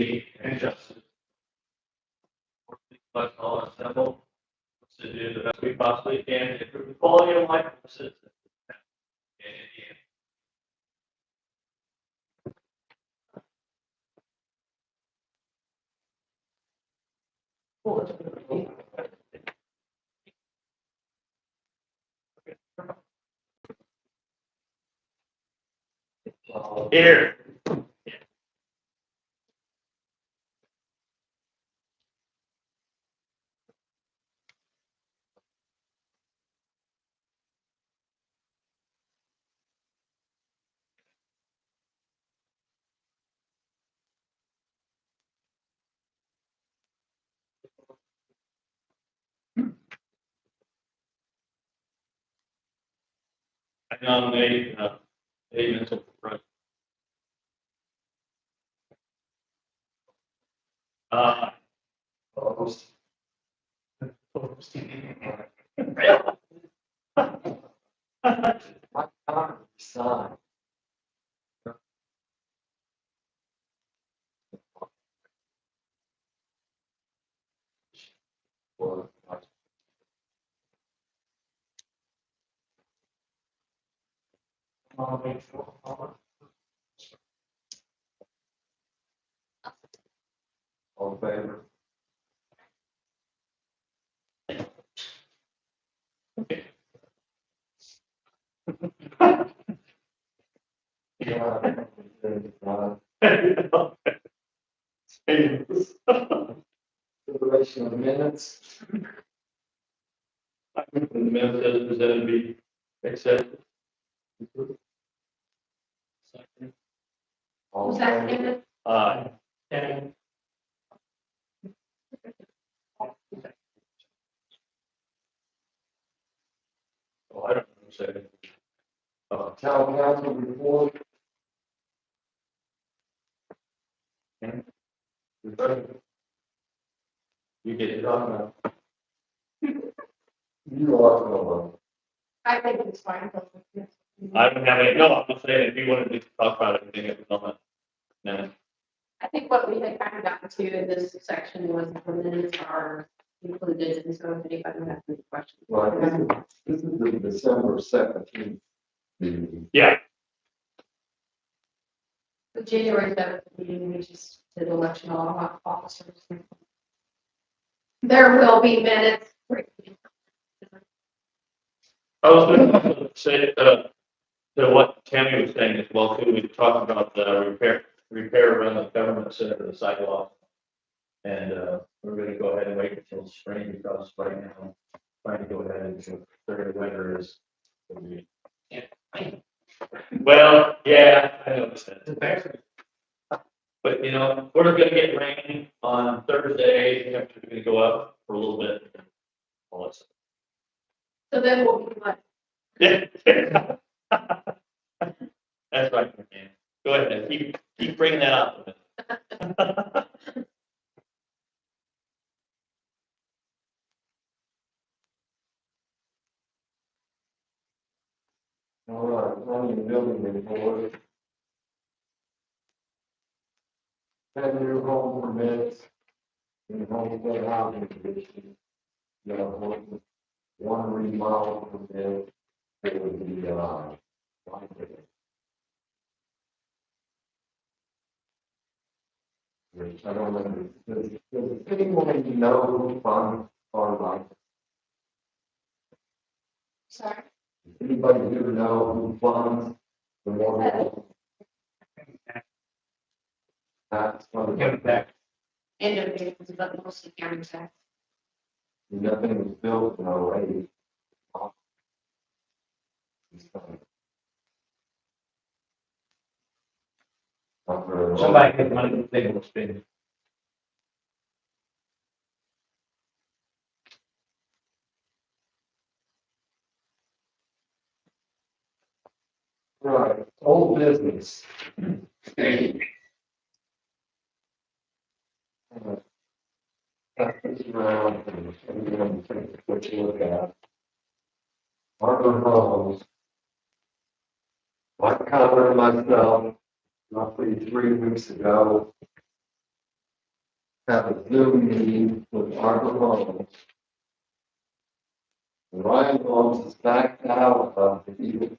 be adjusted. Let's all assemble to do the best we possibly can to improve the quality of life of the citizens. Here. I nominate Dave Mitchell for president. Opposed. Opposed. Son. All in favor? Okay. Consideration of minutes. I think the minutes as presented be accepted. Second. All in favor? Second. Aye. Oh, I don't know, second. Town council report. You get it on. You are going. I think it's fine. I don't have any, no, I'm just saying, if you wanted to talk about anything at the moment. No. I think what we had kind of gotten to in this section was the minutes are included, and so if anybody has any questions. Well, this is the December 17th meeting. Yeah, The January 7th meeting, we just did election of officers. There will be minutes. I was going to say, to what Tammy was saying as well, too, we talked about the repair around the government center, the sidewalk. And, we're gonna go ahead and wait until spring, because right now, trying to go ahead and do third winter is. Well, yeah, I noticed that. But, you know, we're gonna get rain on Thursday, temperature's gonna go up for a little bit. All that stuff. So then we'll be like, Yeah. That's right, man. Go ahead and keep bringing that up. All right, running building report. 10 new home permits. In homestead housing commission. You know, one remodel permit. It would be, which I don't know, does anyone know who funds are like? sorry. Anybody here know who funds the more? That's funded back. And it was about mostly county tax. Nothing was built in our way. Somebody get money, they will spend it. Right, old business. Pass this around and everyone take a quick look at. Arbor Homes. Like Connor and myself, roughly 3 weeks ago, have a Zoom meeting with Arbor Homes. Ryan Holmes is backed out of the Eagle.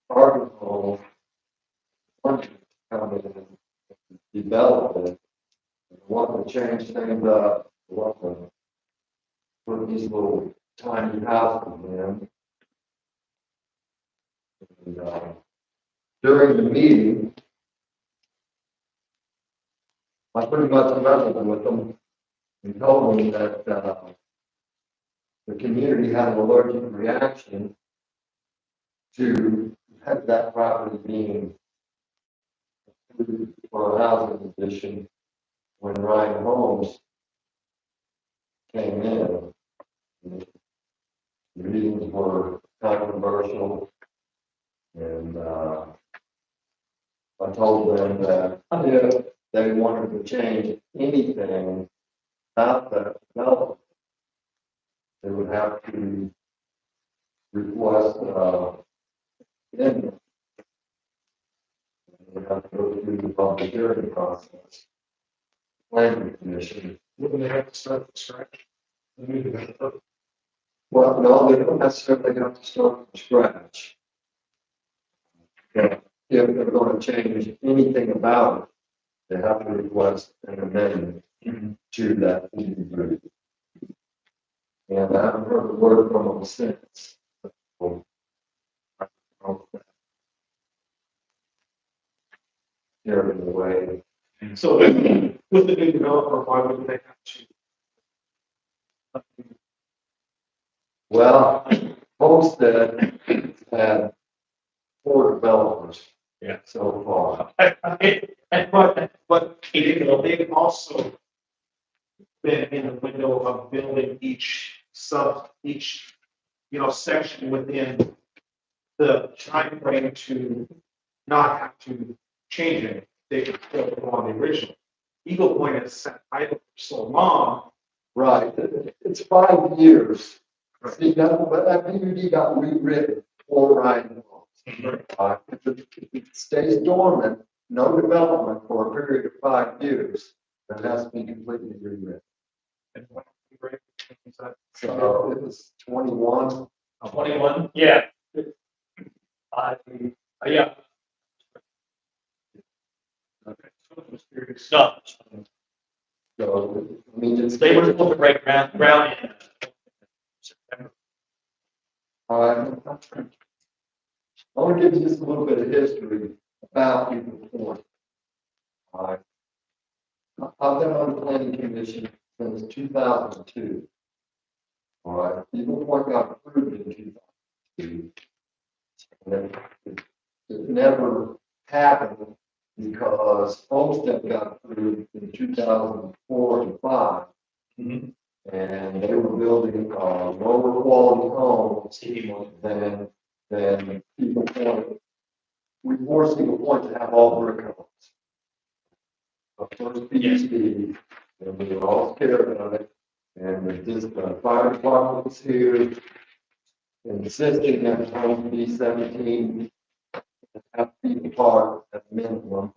Arbor Homes want to come in and develop it. Want to change things up, want to put these little tiny houses in. And, during the meeting, I pretty much wrestled with them and told them that, the community had an allergic reaction to that property being approved for a housing addition when Ryan Holmes came in. The meetings were controversial, and I told them that if they wanted to change anything about that development, they would have to request in. They have to go through the public hearing process. Planning commission. Wouldn't they have to start from scratch? The new developer? Well, no, they don't necessarily have to start from scratch. But if they're going to change anything about it, they have to request an amendment to that deed. And I haven't heard a word from them since. Here in the way. So with the new developer, why wouldn't they have to? Well, Homestead had 4 developers. Yeah. So far. But you know, they've also been in the window of building each section within the time frame to not have to change it. They could build on the original. Eagle Point has sat idle for so long. Right, it's 5 years. See, that PUD got rewritten for Ryan Homes. If it stays dormant, no development for a period of 5 years, that has to be completely rewritten. And what is that? So it was 21. 21, yeah. Yeah. Okay. So I was curious. No, So, I mean, it's. they were supposed to break ground in September. I want to give you just a little bit of history about Eagle Point. I've been on the planning commission since 2002. All right, Eagle Point got approved in 2002. And it never happened because Homestead got approved in 2004 and 5. Mhm. And they were building lower quality homes than Eagle Point. We forced Eagle Point to have all brick homes. But first PhD, and we were all scared about it. And the fire department was here, insisting that the home be 17 half feet apart at minimum.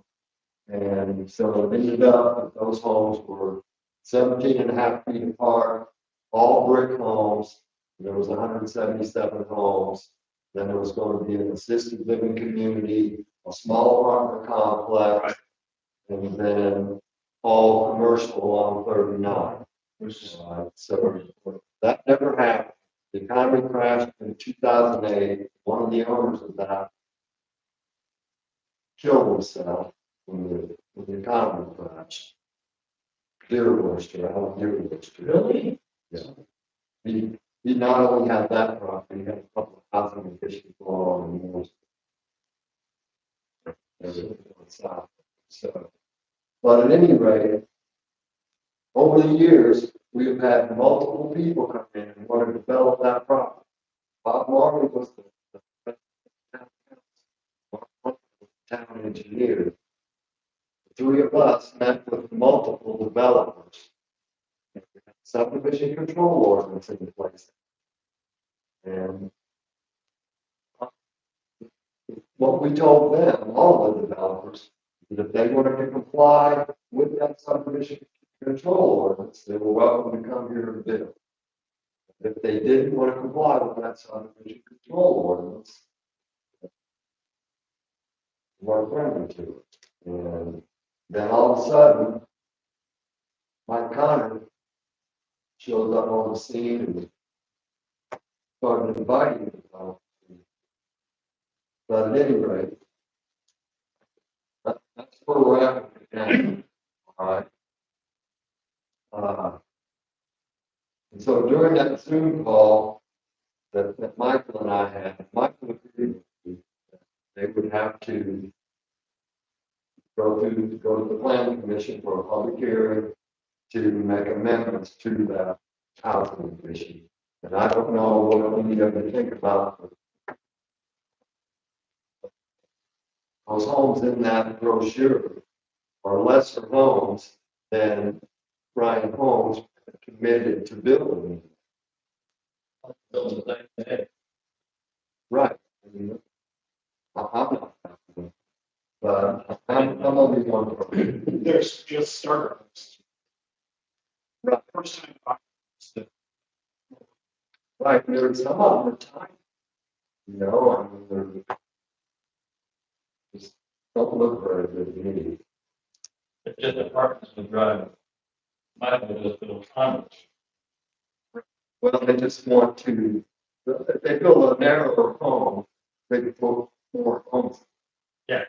And so it ended up that those homes were 17 and a half feet apart, all brick homes. There was 177 homes. Then there was going to be an assisted living community, a small apartment complex, and then all commercial along 39. So that never happened. The economy crashed in 2008. One of the owners of that killed himself when the economy crashed. Deer Worcester, out of Deer Worcester. Really? Yeah. He not only had that property, he had a couple of housing additions along the north. South. So, but at any rate, over the years, we have had multiple people come in and want to develop that property. Bob Marley was the town engineer. The 3 of us met with multiple developers. Subdivision control ordinance in place. And what we told them, all the developers, is if they wanted to comply with that subdivision control ordinance, they were welcome to come here and bid. If they didn't want to comply with that subdivision control ordinance, they weren't friendly to it. And then all of a sudden, Mike Connor shows up on the scene and started inviting them. But at any rate, that's where we're at right now. All right. And so during that Zoom call that Michael and I had, Michael agreed that they would have to go to the planning commission for a public hearing to make amendments to that housing commission. And I don't know what we need to think about those homes in that brochure are lesser homes than Ryan Holmes committed to building. Right. I'm not, but I'm only one person. There's just starter homes. Right. First time buyers. Right, there's some of them are tiny. You know, I mean, they're just don't look very good to me. It's just apartments with drive. Michael just built condos. Well, they just want to, they build a narrower home, they can put more homes. Yeah.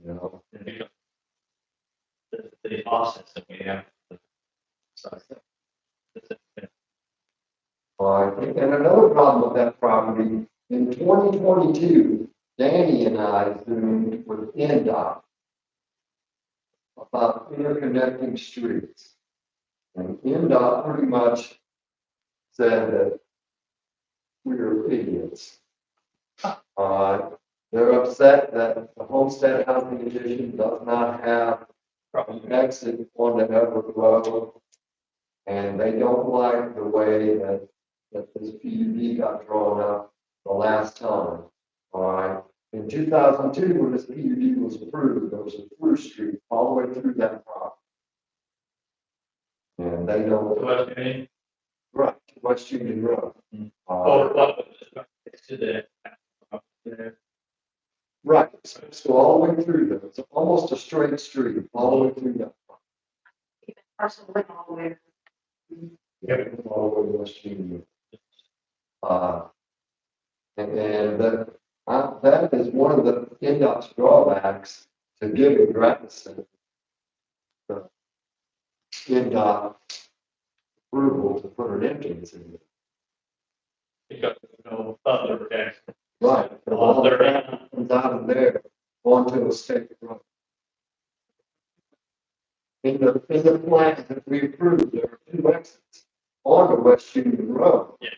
You know, And because the offsets that we have. So, and another problem with that property, in 2022, Danny and I zoomed with NDOT about interconnecting streets. And NDOT pretty much said that we are idiots. They're upset that the Homestead Housing Edition does not have an exit on the Everett Road. And they don't like the way that this PUD got drawn up the last time. All right. In 2002, when this PUD was approved, there was a through street all the way through that property. And they don't. West Union, Right, West Union Road. or what, it's to the. There. Right, so all the way through there, it's almost a straight street, all the way through that. Parcel went all the way. Yeah, all the way to West Union. And that is one of the NDOT's drawbacks to giving Grafton the NDOT approval to put an entrance in there. Because no other exit. Right, but all Other the end. traffic comes out of there onto a state road. In the plan that we approved, there are two exits onto West Union Road. Yeah.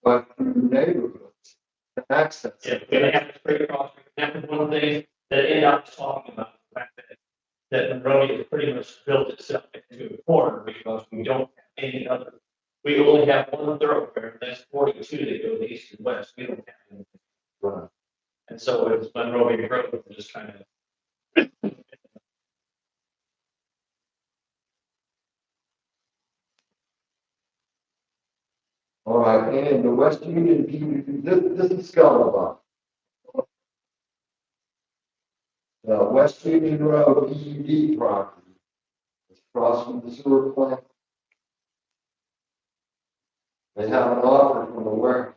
But through neighborhoods to access. Yeah, we're gonna have to straight across, that was one thing that NDOT was talking about, the fact that Monrovia has pretty much built itself into a corner because we don't have any other. We only have one thoroughfare, that's 42 that goes east and west, we don't have anything. Right. And so it's Monrovia Road, we're just kind of. All right, and the West Union PUD, this is Scullabah. The West Union Road PUD property. It's across from the sewer plant. They have an offer from the warehouse.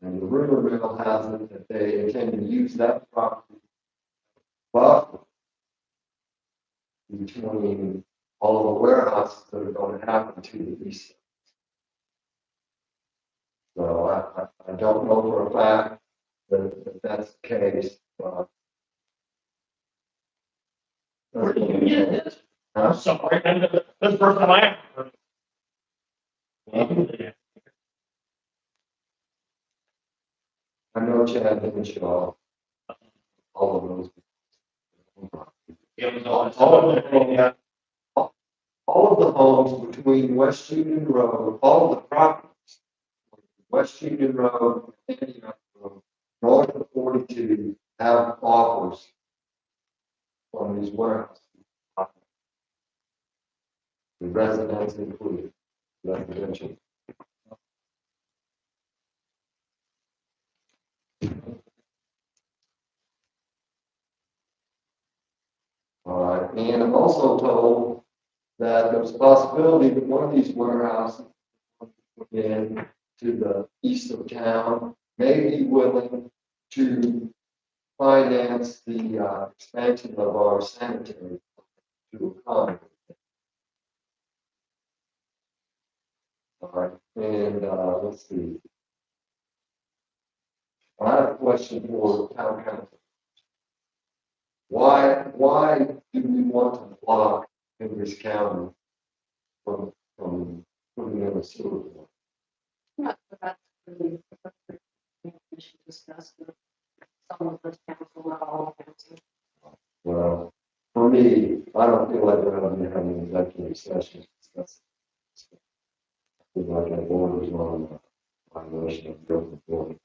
And the rumor mill has it that they intend to use that property buffer between all of the warehouses that are going to happen to the east. So I don't know for a fact that that's the case. Where did you get this? Huh? I'm sorry, that's the first time I ever. Yeah. I know Chad didn't show all of those. It was All of the homes between West Union Road, all of the properties, West Union Road, Antioch Road, to have offers from these warehouses. The residents included, residential. All right, and I'm also told that there's a possibility that one of these warehouses in to the east of town may be willing to finance the expansion of our sanitary to accommodate. All right, and let's see. I have a question for town council. Why do we want to block Henry's County from putting in a sewer plant? Not about really, we should discuss with some of the council, not all council. Well, for me, I don't feel like we're going to be having an executive session. to discuss this. I feel like that borders on violation of the open board.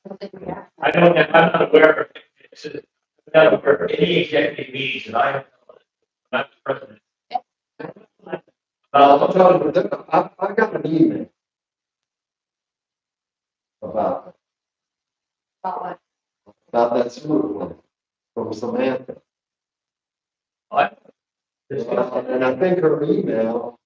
I don't think we have. I'm not aware of, I'm not aware of any executive meetings that I'm not president. I'll tell you, I got an email about that sewer plant from Samantha. And I think her email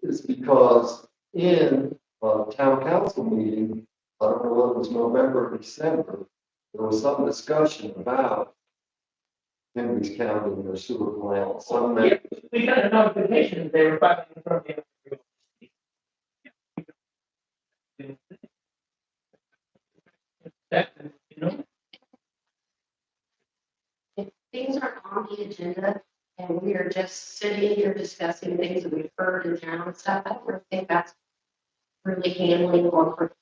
is because in a town council meeting, I don't know whether it was November or December, there was some discussion about Henry's County and their sewer plant, some Yeah, we got a notification that they were filing in front of the. That, you know, If things are on the agenda and we are just sitting here discussing things that we've heard in town and stuff, I don't really think that's really handling or,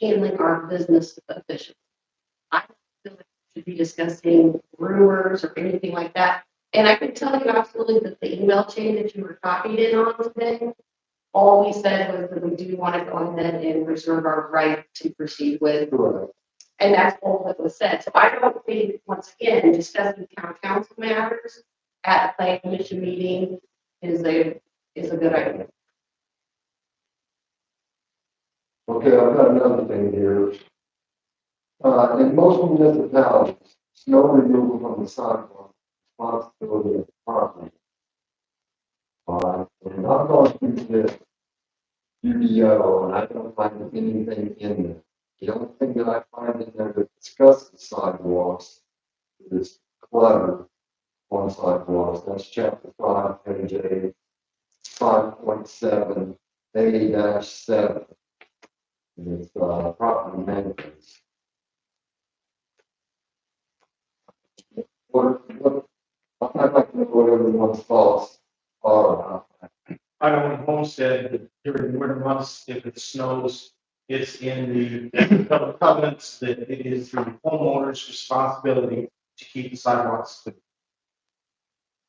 handling our business efficiently. I don't feel like we should be discussing rumors or anything like that. And I can tell you absolutely that the email chain that you were copied in on today, all we said was that we do want to go ahead and reserve our right to proceed with. Correct. And that's all that was said. So I don't think, once again, discussing town council matters at a planning commission meeting is a good idea. Okay, I've got another thing here. In most municipalities, snow removal from the sidewalk is responsibility of the property. And I've gone through this UDO and I don't find anything in there. The only thing that I find in there that discusses sidewalks is clutter on sidewalks. That's chapter 5, page 8, 5.7, A-7. And it's property maintenance. I'd like to know what everyone's thoughts are about that. I know in Homestead, that during the winter months, if it snows, it's in the covenants that it is the homeowner's responsibility to keep the sidewalks clean.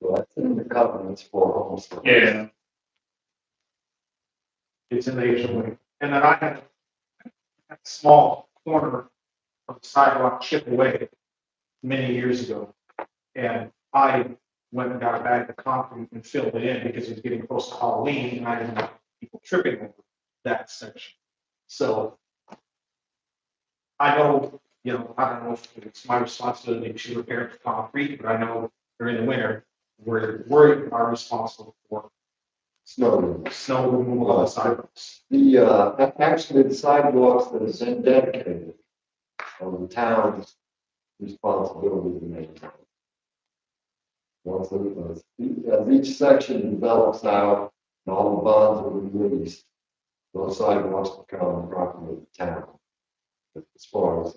So that's in the covenants for homestead. yeah, It's in the HOA. And then I had a small corner of the sidewalk chipped away many years ago. And I went and got a bag of concrete and filled it in because it was getting close to Halloween and I didn't want people tripping over that section. So I know, I don't know if it's my responsibility to repair the concrete, but I know during the winter, we're responsible for Snow removal. snow removal on the sidewalks. Actually, the sidewalks that is dedicated are the town's responsibility to maintain. Once as each section develops out and all the bonds are released, those sidewalks become the property of the town. As far as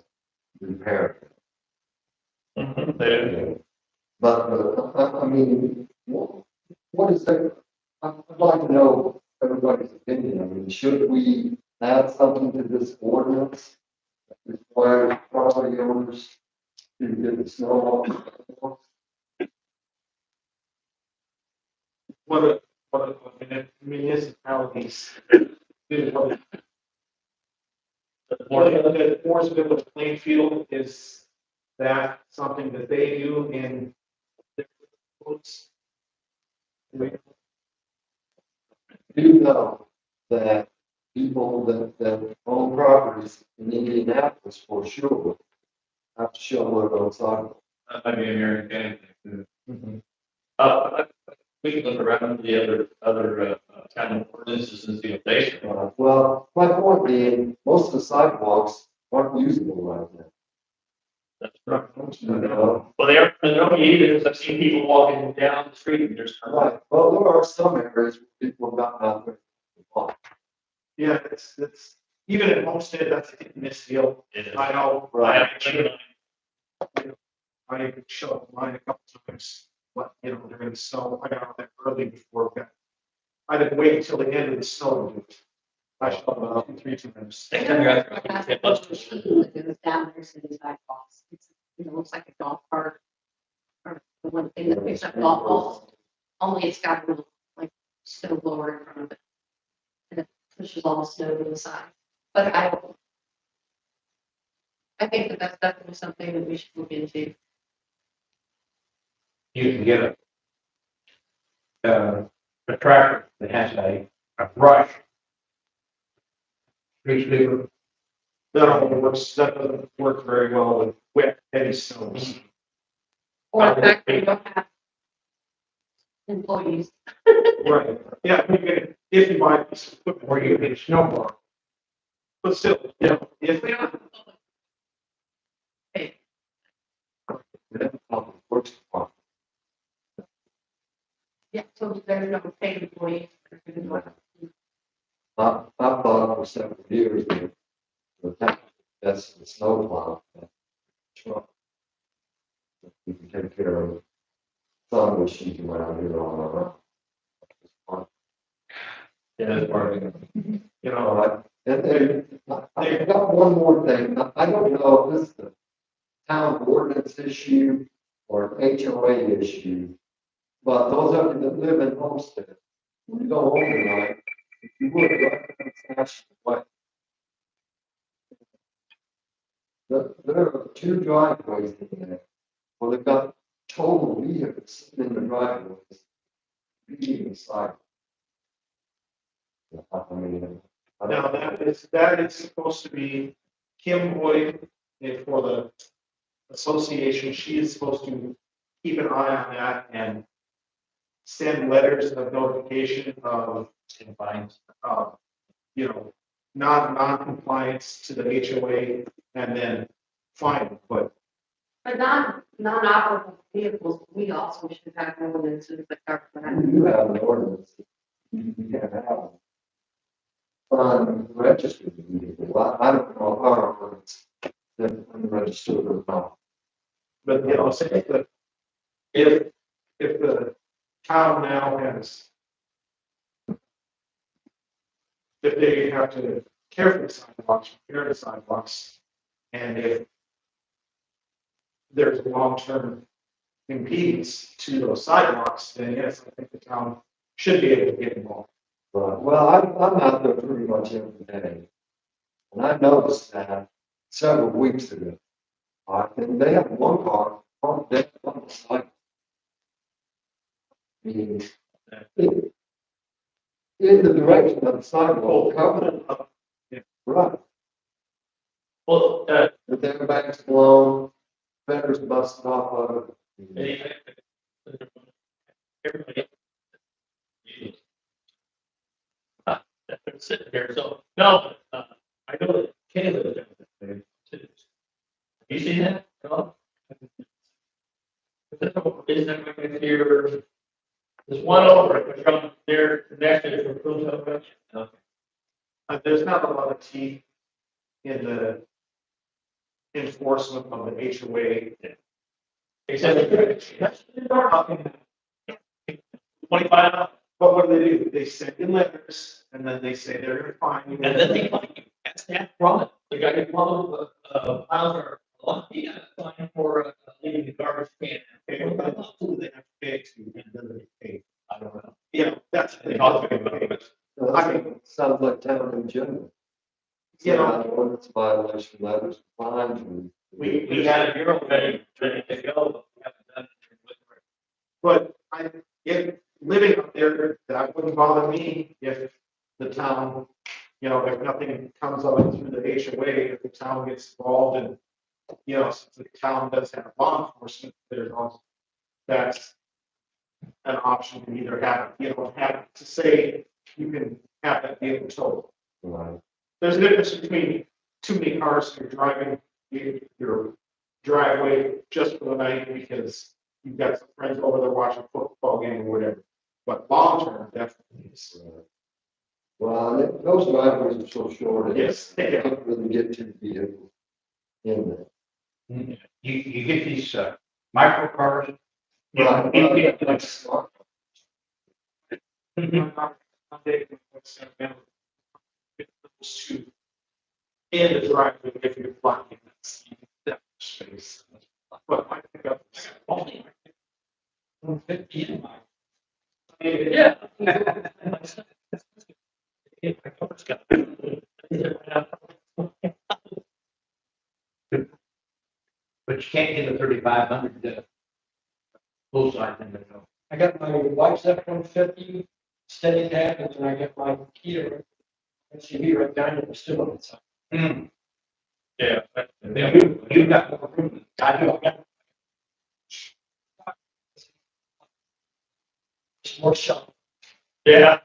repair. But, I mean, what is that? I'd like to know everybody's opinion. I mean, should we add something to this ordinance that requires property owners to get the snow off? What municipalities do, the Mooresville with Plainfield, is that something that they do in their codes? Do know that people that own properties in Indianapolis for sure have to show it on sidewalk. I mean, American County. Uh, we can look around the other town ordinances and see what they say. Well, my point being, most of the sidewalks aren't usable right now. That's right. You know? Well, they're not either, because I've seen people walking down the street and there's. Right, well, there are some areas where people have gotten out there. Yeah, it's, even at Homestead, that's a hit and miss deal. I know, I I showed up mine a couple times, but, during the snow, I got out there early before that. I didn't wait until the end of the snow to do it. I showed up about 2, 3 times. Next time you're out there, That's I the can say, machine that goes down there, so these sidewalks, it's, looks like a golf cart. Or the one thing that picks up golf balls, only it's got a little, like, snow blower in front of it. And it pushes all the snow to the side, but I think that that's definitely something that we should look into. You can get a tractor that has a brush. Street sweeper. That doesn't work very well with wet, heavy snows. Or the fact that we don't have employees. Right, yeah, if you buy a piece of equipment, Or you get a snowblower. but still, if We don't have. Okay, We have a public works department. yeah, so there's no paid employees. I thought for several years that that's the snow plow. Truck. We can take care of some of the sheet around here on our. Yeah, that's part of it. All right, and then I got one more thing. I don't know if this is the town ordinance issue or HOA issue. But those of you that live in Homestead, when you go home tonight, if you would, right down Fashion Way. There are 2 driveways in there. Well, they've got total vehicles sitting in the driveways. Be inside. I mean. now that is supposed to be Kim Boyd, for the association, she is supposed to keep an eye on that and send letters of notification of, Fines. non-compliance to the HOA and then fine, but But non-operable vehicles, we also should have ordinances that cover that. You have an ordinance. You can't have. Unregistered vehicle. Well, I don't know our ordinance. They're unregistered or not. But, say that if the town now has, if they have to care for the sidewalks, repair the sidewalks, and if there's a long-term impedance to those sidewalks, then yes, I think the town should be able to get involved. Right, well, I'm out there pretty much every day. And I noticed that several weeks ago. I think they have one car parked dead on the side. In the direction of the sidewalk, covered up. Right, Well, but their back's blown, fenders busted off of it. everybody. They're sitting here, so, no, I know that Caleb does that. You seen that? No? Is that right here? There's one over from there, next to the Fruit Hill. There's not a lot of teeth in the enforcement of the HOA. Except that's 25, But what do? They send in letters and then they say they're gonna fine you. and then they like, that's that problem. The guy who followed, files are, he got fined for leaving the garbage can. Okay, well, how do they have to pay to, and then they pay? I don't know. Yeah, that's. They talk about it. I mean, sounds like town in general. You know, Ordinance violation letters, fines. We had a bureau ready to go, but we haven't done it with her. but if living up there, that wouldn't bother me if the town, you know, if nothing comes of it through the HOA, if the town gets involved and, you know, since the town does have law enforcement, there's also, that's an option to either have, you know, have to say you can have that vehicle towed. Right. There's a difference between too many cars you're driving your driveway just for the night because you've got some friends over there watching a football game or whatever. But long term, definitely is. Right. Well, those driveways are so short. Yes, they You are. can't really get two vehicles in there. You get these, micro cars, Right. Yeah. Like smart. In the driveway, if you're blocking that space. But I think that's only. Yeah. but you can't get a 3,500, full size in there, no. I got my wife's F-150 steady tab, and then I got my Kia SUV right down in the still inside. Yeah. You got more room. I do. It's more shop. Yeah.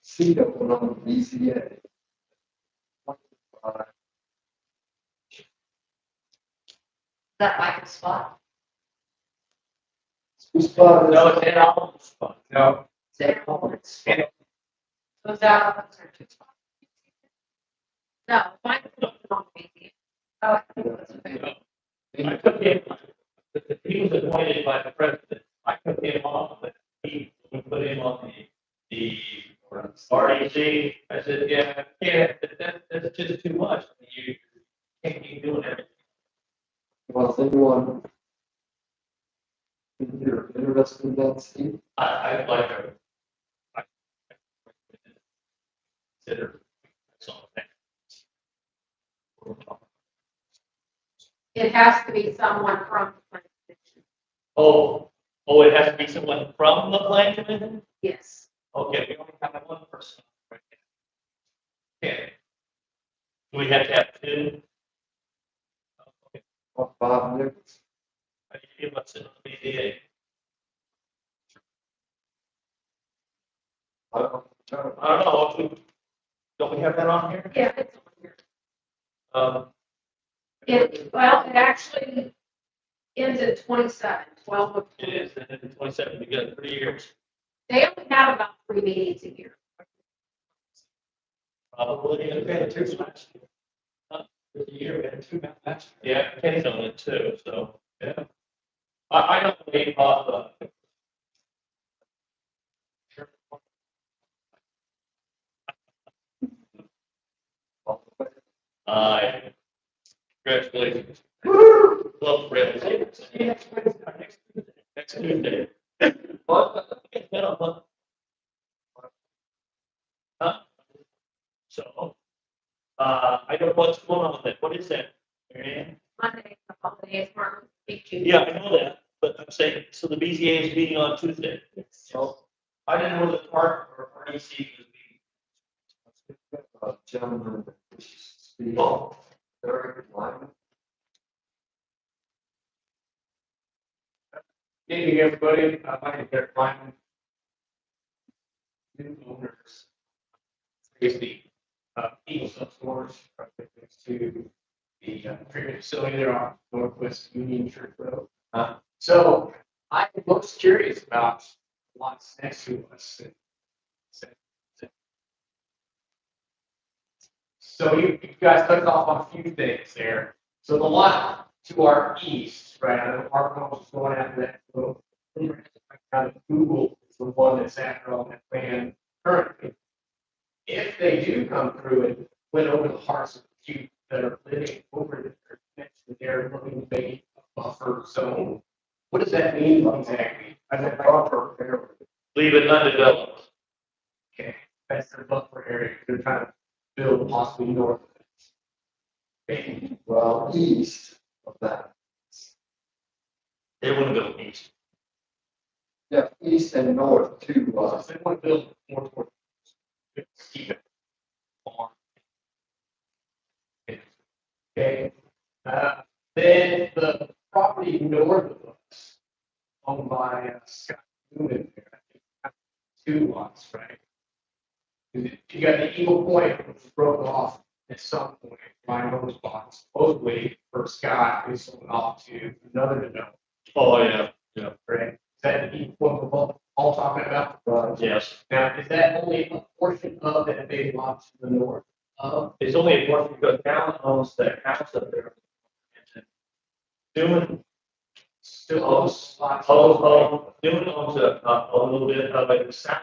See that one on BCA. That like a spot. Whose spot is No, it? it's in our spot. No. There. Yeah. Goes out. No, mine was not easy. Oh, I think it was okay. I took him, he was appointed by the president, I took him off, but we put him on the REC. I said, yeah, that's just too much, you can't keep doing everything. Well, if anyone, if you're interested in that, Steve, I like her. Consider something. It has to be someone from the planning commission. Oh, it has to be someone from the plan commission? Yes. Okay, we only have one person. Right now. Okay. Do we have to have two? Okay. Bob Nichols. How do you feel about sitting on the BDA? I don't know. I don't know, don't we have that on here? Yeah, it's on here. Well, It actually ends at 27, 12 of it is, and then 27, we got 3 years, They only have about 3 meetings a year. probably. We had two last year. This year, we had two last year. Yeah, Kenny's on it too, so, yeah. I don't believe off, congratulations. Love Red. Next Tuesday. What? Huh? So, I don't know what's going on with that. What is that? Marianne? Monday, the holiday is Martin Luther King. Yeah, I know that, but I'm saying, so the BZA is meeting on Tuesday. So I didn't know the park or REC was meeting. Gentlemen, Steve, Oh, Eric Lyman. Good evening, everybody. My name is Eric Lyman. New owners. Here's the Eagle Sub Stores right next to the treatment facility there on Northwest Union Church Road. So I was curious about lots next to us. So you guys touched off on a few things there. So the lot to our east, right, I know our house is going after that little. Kind of Google is the one that's after all that plan currently. If they do come through and went over the hearts of the few that are living over there, next to their looking to make a buffer zone, what does that mean exactly? I think buffer area. is undeveloped. Okay, that's their buffer area, they're trying to build possibly north. of it. Okay, Well, east of that. They wouldn't go east. Yeah, east and north to, so if they want to build more toward. Keep it. Farm. Okay, then the property north of us, owned by Scott Newman there, I think, 2 lots, right? You got the Eagle Point, which was broken off at some point, by those lots, supposedly for Scott, who sold it off to another developer, Oh, yeah, right? Is that the Eagle Point we're all talking about? yes. Now, is that only a portion of that big lot to the north of? It's only a portion because Alan owns that house up there. Doing, Still owns lots. Doing owns a little bit of like the south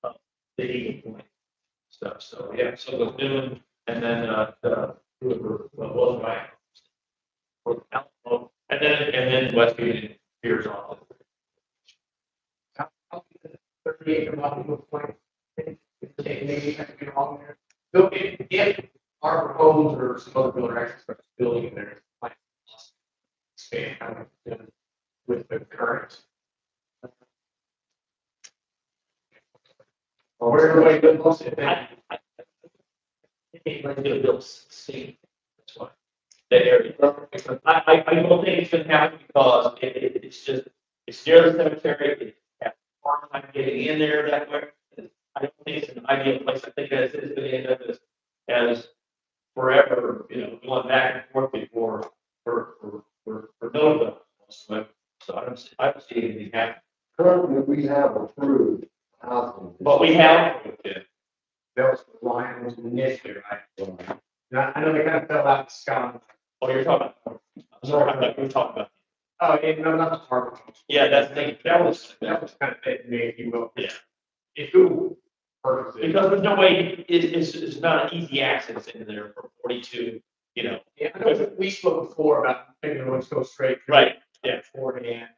of the Eagle Point stuff, so, yeah, so it was Doing, and then, whoever, was right. And then Westgate appears on it. 30-acre lot to a point. Maybe I could be wrong there. So if our homes or some other builder actually starts building in there, like expand kind of with the current. Where everybody goes, most of it. Like the bills, see, that's why. That area. I don't think it's gonna happen because it's just, it's near the cemetery, it's a hard time getting in there that way. I don't think it's an ideal place, I think that it's gonna end up as forever, going back and forth before, for no development. So I don't see anything happening, currently, we have approved housing. but we have, yeah. That was the line was initially, right? Now, I know they kind of fell out of the sky. Oh, you're talking about, I'm sorry, I thought you were talking about, Oh, and no, not the harbor. yeah, that's the thing, that was, That was kind of it, me, if you will. Yeah. If who purchased it. because there's no way, it's not an easy access in there for 42, Yeah, I know we spoke before about thinking let's go straight. Right, yeah. Beforehand.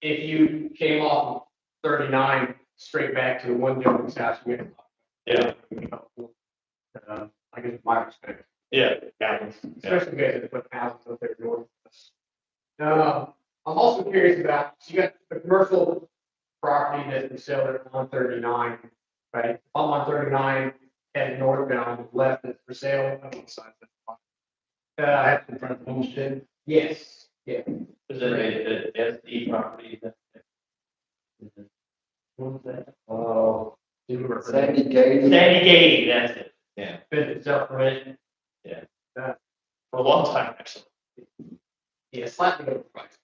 If you came off of 39 straight back to the one gentleman's house, we had. Yeah. I guess my perspective, yeah, yeah. especially guys that put houses up there north of us. I'm also curious about, so you got the commercial property that we sell at 139, right? I'm on 39 heading northbound, left is for sale. I'm on the side of the I have in front of the homestead. Yes, yeah. Is it a SD property? What was that? Oh, Do you remember? Sandy Gate. Sandy Gate, that's it, yeah, Been itself, right? for a long time, actually. Yeah, slightly overpriced.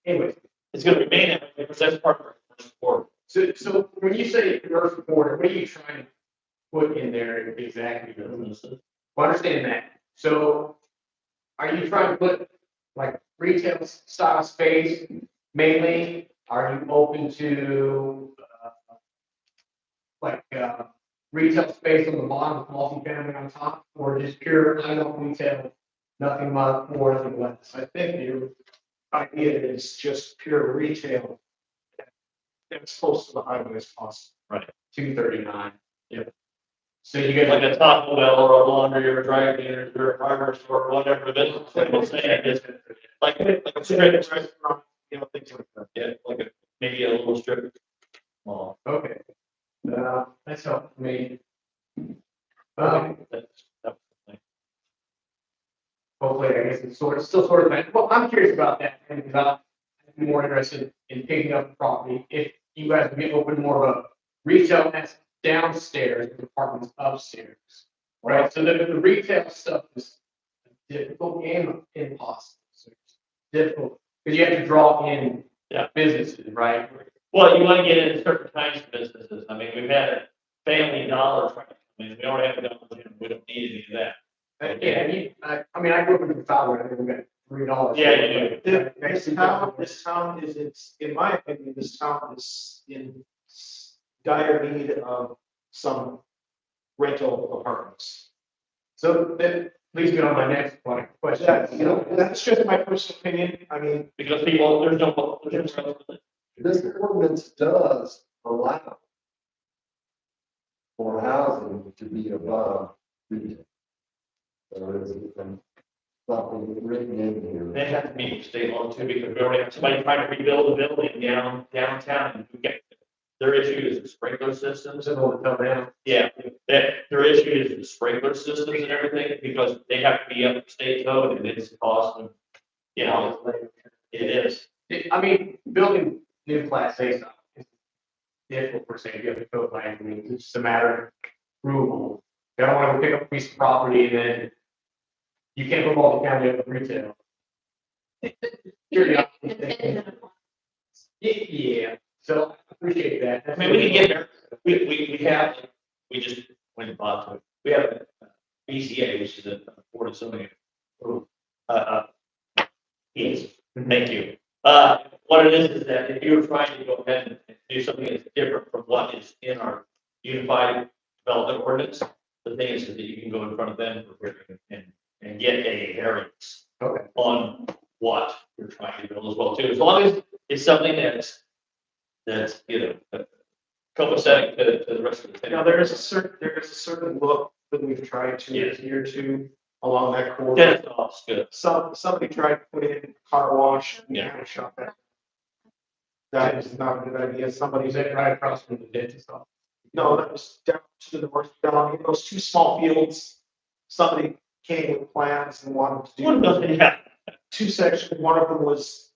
Anyways, It's gonna remain that way because that's part of our first board. so when you say commercial border, what are you trying to put in there exactly? Businesses. Well, understand that. So are you trying to put like retail style space mainly? Are you open to retail space on the bottom with multifamily on top, or just pure, I don't retail, nothing more, nothing less? I think your idea is just pure retail. As close to the highway as possible. 239. Yeah. So you get Like a Taco Bell or a laundry or a dry cleaner or a hardware store, or whatever the business that will say it is. Like a strip restaurant, things like that. Yeah, like maybe a little strip mall. okay. That's helpful for me. That's- Hopefully, I guess it's still sort of, well, I'm curious about that, and I'm more interested in picking up the property. If you guys would be open more of a retail that's downstairs, the apartments upstairs. Right, so the retail stuff is difficult and impossible. So it's difficult, because you have to draw in Yeah. businesses, right? Well, you want to get into certain kinds of businesses. I mean, we've had a Family Dollar. I mean, we already have a Dollar General. We don't need any of that. I mean, I grew up in the South, I think we got $3. Yeah, you do. This town is, in my opinion, this town is in dire need of some rental apartments. So that leads me on my next question. That's just my personal opinion. I mean, Because people, there's no. This ordinance does allow for housing to be above retail. There is something written in here. They have to meet state law too, because we already have somebody trying to rebuild a building downtown, and we get, their issue is the sprinkler systems. It's all the time now. Yeah, their issue is the sprinkler systems and everything, because they have to be up to state code, and it's costing, you know, it is. I mean, building new class A stuff is difficult per se, you have to code by any means, it's just a matter of approval. You don't want to pick up a piece of property and then you can't put multi-family up in retail. Depending on- Yeah, so I appreciate that. I mean, we can get there, we have, we just went and bought it, we have BCA, which is a board of zoning. Yes, thank you. What it is that if you're trying to go ahead and do something that's different from what is in our unified development ordinance, the thing is that you can go in front of them and get a variance Okay. on what you're trying to build as well too, as long as it's something that's, you know, copacetic to the rest of the thing. Now, there is a certain look that we've tried to Yes. adhere to along that corridor. Dennis Dobbs, good. Somebody tried to put in car wash. and we Yeah. kind of shot that. That is not a good idea. Somebody's, Is that right across from the dentist office? no, that was down to the north, down in those two small fields. Somebody came with plans and wanted to What do about, yeah, two sections. One of them was,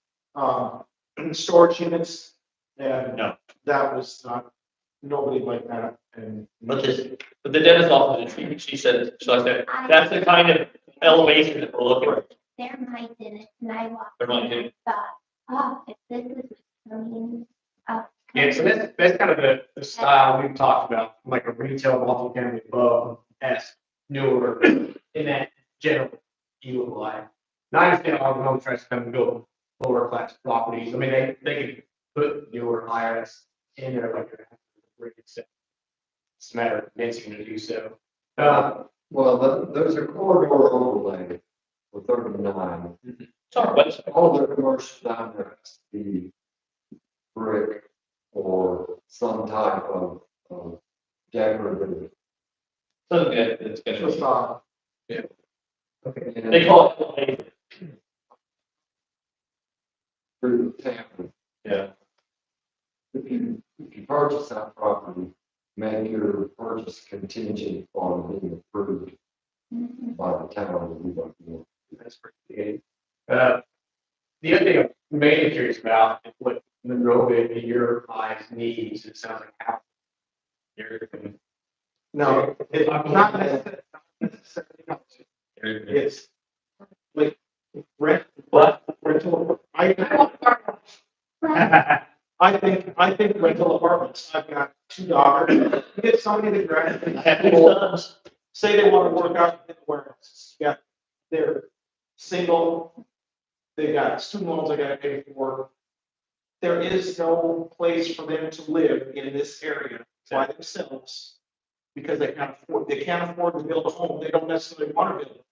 storage units. And No. that was not, nobody liked that. And but the dentist office, she said, that's the kind of elevation that we're looking at. There might in it, and I walked. There might in be. and thought, oh, if this is coming up. Yeah, so that's kind of the style we've talked about, like a retail multi-family above as newer in that general view of life. Now, I understand all the home tries to come and build lower class properties. I mean, they can put newer higher in there like you're. It's a matter of convincing them to do so. Well, there's a corridor overlay for 39. Sorry, but All the commercial down there has to be brick or some type of decorative. something that's gonna be, facade. And they call it, through the town. yeah, If you purchase that property, make your purchase contingent on being approved by the town of Louisville. That's pretty good. The other thing I'm mainly curious about is what Monrovia, in your eyes, needs. It sounds like how. No, it's not necessarily. It's like rent, rental. I think rental apartments. I've got two daughters. Get somebody to graduate. I have two sons. Say they want to work out in the warehouses. Yeah, they're single. They got student loans they got to pay for. There is no place for them to live in this area by themselves. Because they can't afford to build a home. They don't necessarily want to build it.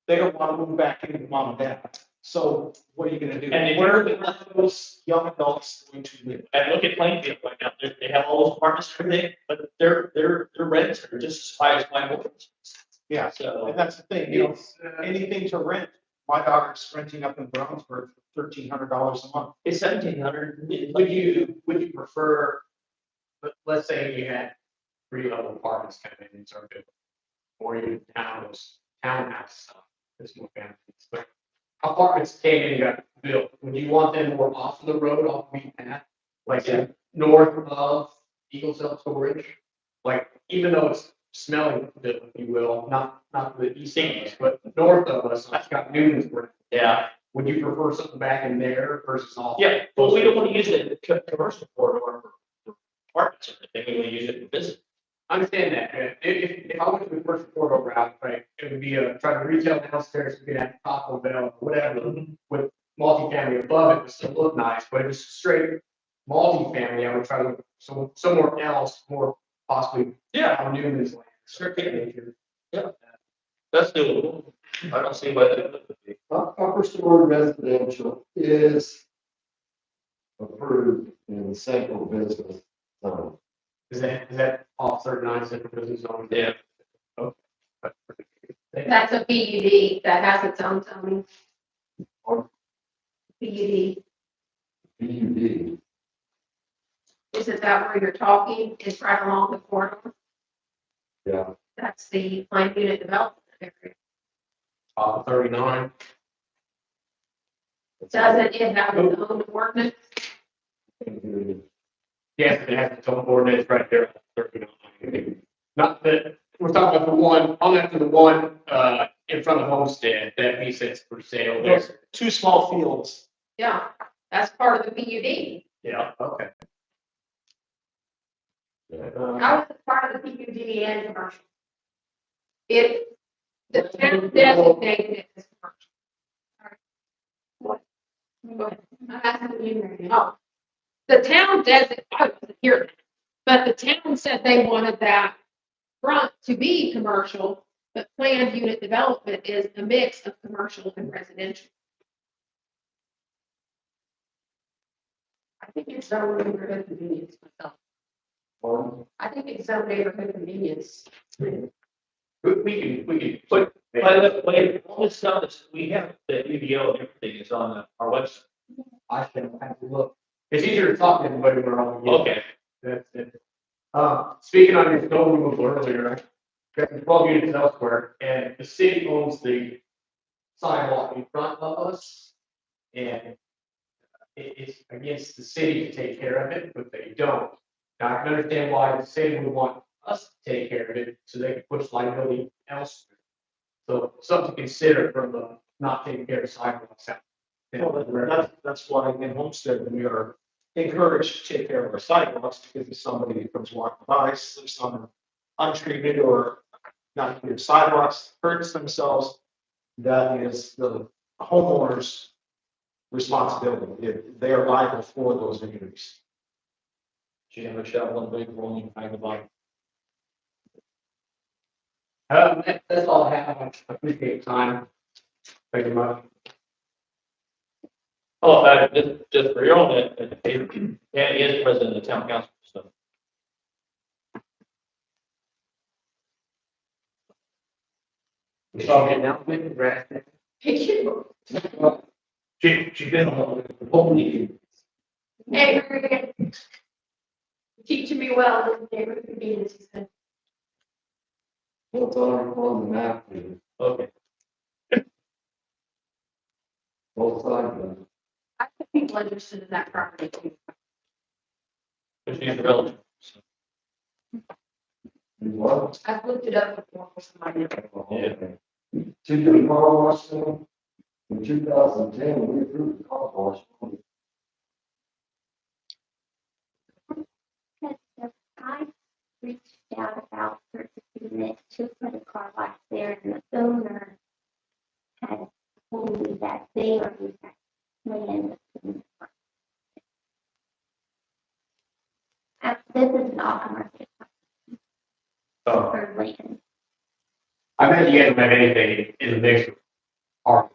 They don't want to move back in with mom and dad. So what are you gonna do? And Where are those young adults going to live? And look at Plainfield right now, they have all those apartments and everything, but their rents are just as high as my ones. Yeah, So, and that's the thing, you know, anything to rent. My daughter's renting up in Brownsburg for $1,300 a month. it's 1,700. Would you prefer, let's say you had 3 level apartments kind of in Circuit, or even townhouse stuff, this more families, but apartments came in and got built, would you want them more off the road, off the beaten path? Like north of Eagle Self-Storage? Like, even though it's smelling built, if you will, not the east end, but north of us, it's got Newmansburg. Yeah, Would you prefer something back in there versus off? yeah, but we don't want to use it in the commercial corridor for apartments, and everything. We want to use it for business. I understand that. If I went to the first corridor route, right, it would be try to retail downstairs, we could have Taco Bell, whatever, with multifamily above it, would still look nice, but if it's straight multifamily, I would try to look somewhere else, more possibly on Newman's land. Sure, that's doable. I don't see why that would be. Upper story residential is approved in central business zone. Is that off 39 central business zone? Yeah. That's a PUD that has its own zoning. Or PUD, PUD. isn't that where you're talking? It's right along the corridor. Yeah. That's the planned unit development area. Off 39. Doesn't it have its own ordinance? Yes, it has its own ordinance right there. 39. Not that, we're talking about the one, on after the one, in front of Homestead, that he says for sale there. There's two small fields. Yeah, that's part of the PUD. Yeah, okay. How is it part of the PUD and commercial? The town designated it as commercial. All right. What? Go ahead. I'm asking you, Mary Ann. Oh, the town designated, I wasn't here, but the town said they wanted that front to be commercial, but planned unit development is a mix of commercial and residential. I think it's zoned neighborhood convenience myself. I think it's zoned neighborhood convenience. We can put. By the way, all this stuff is, we have the UDO and everything is on our website. I can have to look. It's easier to talk to everybody when we're on. Okay. That's it. Speaking on your snow removal earlier, got 12 units elsewhere, and the city owns the sidewalk in front of us. And it's against the city to take care of it, but they don't. Now, I can understand why the city would want us to take care of it, so they can push liability elsewhere. So something to consider from the not taking care of sidewalks out. Well, that's why in Homestead, we are encouraged to take care of our sidewalks, because if somebody comes walking by, slips on untreated or not clear sidewalks, hurts themselves, that is the homeowner's responsibility. They are liable for those injuries. She's gonna shovel one big rolling kind of like. That's all I have. I appreciate your time. Thank you much. Oh, just for your own, yeah, he is president of the town council, so. We saw it now, maybe, right? Hey, you. She's been on the holy. Hey, we're gonna teaching me well in neighborhood convenience. He said. What's on the map here? Okay. Both sides. I think people interested in that property too. Which is relevant. So, What? I've looked it up before for somebody. Yeah. To the car wash thing, in 2010, we approved the car wash. Because I reached out about purchasing it to put a car wash there, and the owner had told me that they already had planned. This is not commercial Oh, for land. I bet you haven't had anything in the mix. Or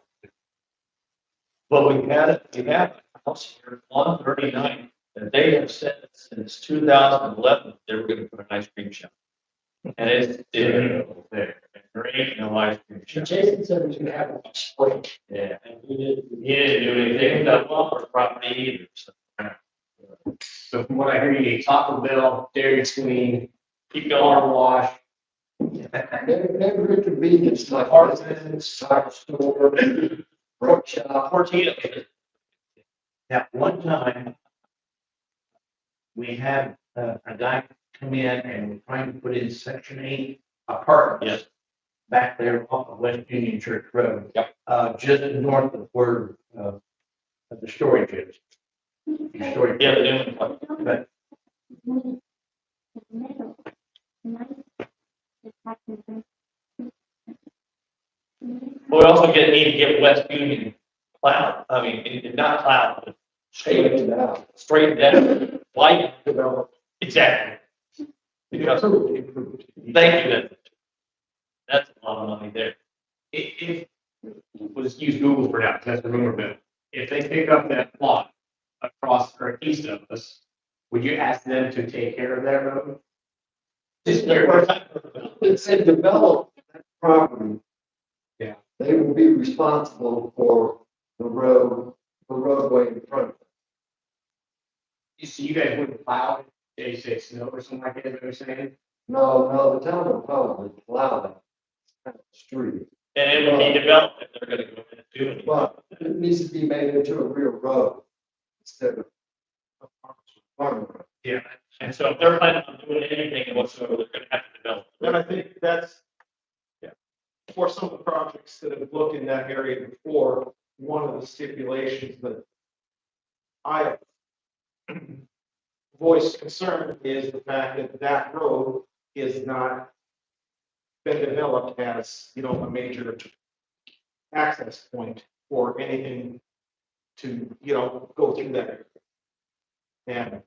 Well, we had a house here, 139, and they have said since 2011, they were gonna put an ice cream shop. And it's still there, and there ain't no ice cream shop. Jason said he's gonna have a spring. Yeah, and he didn't do anything about our property either, so. so from what I hear, you need Taco Bell, Dairy Queen, Keep going. car wash. Neighborhood convenience, like Artisan's, cycle store, brook shop. 14. At one time, we had a guy come in and we're trying to put in section 8 apartments. Yes. Back there off of West Union Church Road. Yep. Just north of where, the storage is. The storage. Yeah, they're doing it. But We also need to get West Union plowed, I mean, not plowed, but straightened out, why develop, exactly. Because, thank you, that's a lot of money there. If, we'll just use Google for now, because that's the rumor mill. If they pick up that plot, across or east of us, would you ask them to take care of that road? Just there. It's a developed property. Yeah. They will be responsible for the roadway in front of them. So you guys wouldn't plow it, say snow or something like that, is what you're saying? No, the town will probably allow that. Kind of street, And it would be developed if they're gonna go in and do it. but it needs to be made into a real road instead of a farm road. Yeah. And so if they're planning on doing anything whatsoever, they're gonna have to develop. And I think that's, yeah, for some of the projects that have looked in that area before, one of the stipulations that I voiced concern is the fact that that road is not been developed as, you know, a major access point for anything to, you know, go through that area. And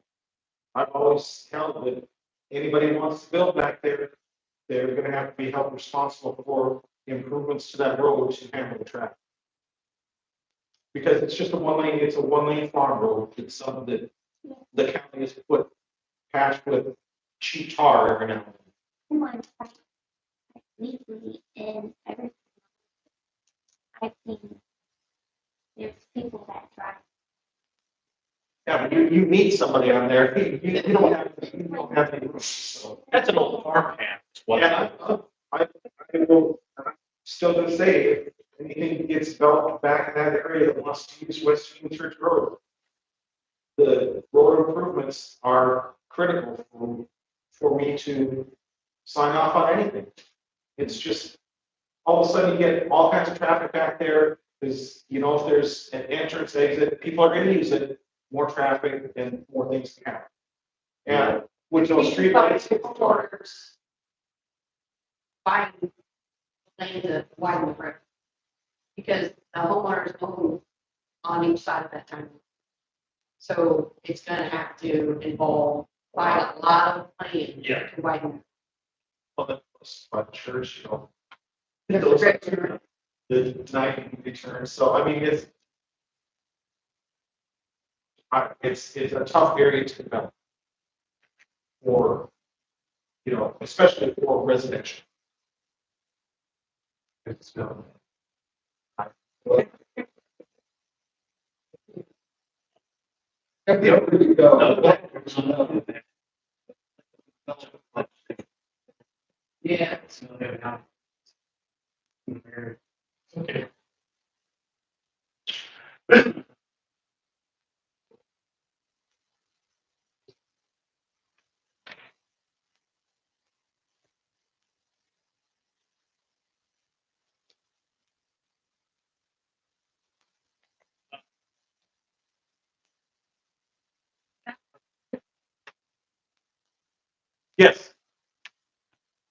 I've always held that anybody who wants to build back there, they're gonna have to be held responsible for improvements to that road to handle the traffic. Because it's just it's a one lane farm road, it's something that the county has put patched with cheap tar every now and then. One, weekly and every. I've seen, there's people that drive. Yeah, but you meet somebody on there, you don't have any room, so. That's an old farm path. is what- Yeah, I will, I'm still gonna say, if anything gets developed back in that area that wants to use West Union Church Road, the road improvements are critical for me to sign off on anything. It's just, all of a sudden you get all kinds of traffic back there, because, you know, if there's an entrance, exit, people are gonna use it, more traffic and more things can happen. And with those streetlights, Homeowners buying land to widen the road. Because the homeowners own on each side of that tunnel. So it's gonna have to involve quite a lot of land Yeah. to widen. but church, you know, There's a those, great turn. the night returns, so I mean, it's a tough area to develop. For, you know, especially for residential. It's, There you go. Yeah. Okay. Yes.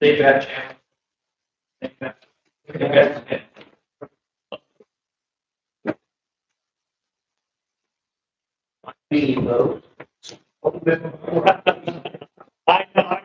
Take that, Jim. Take that. Take that. I know.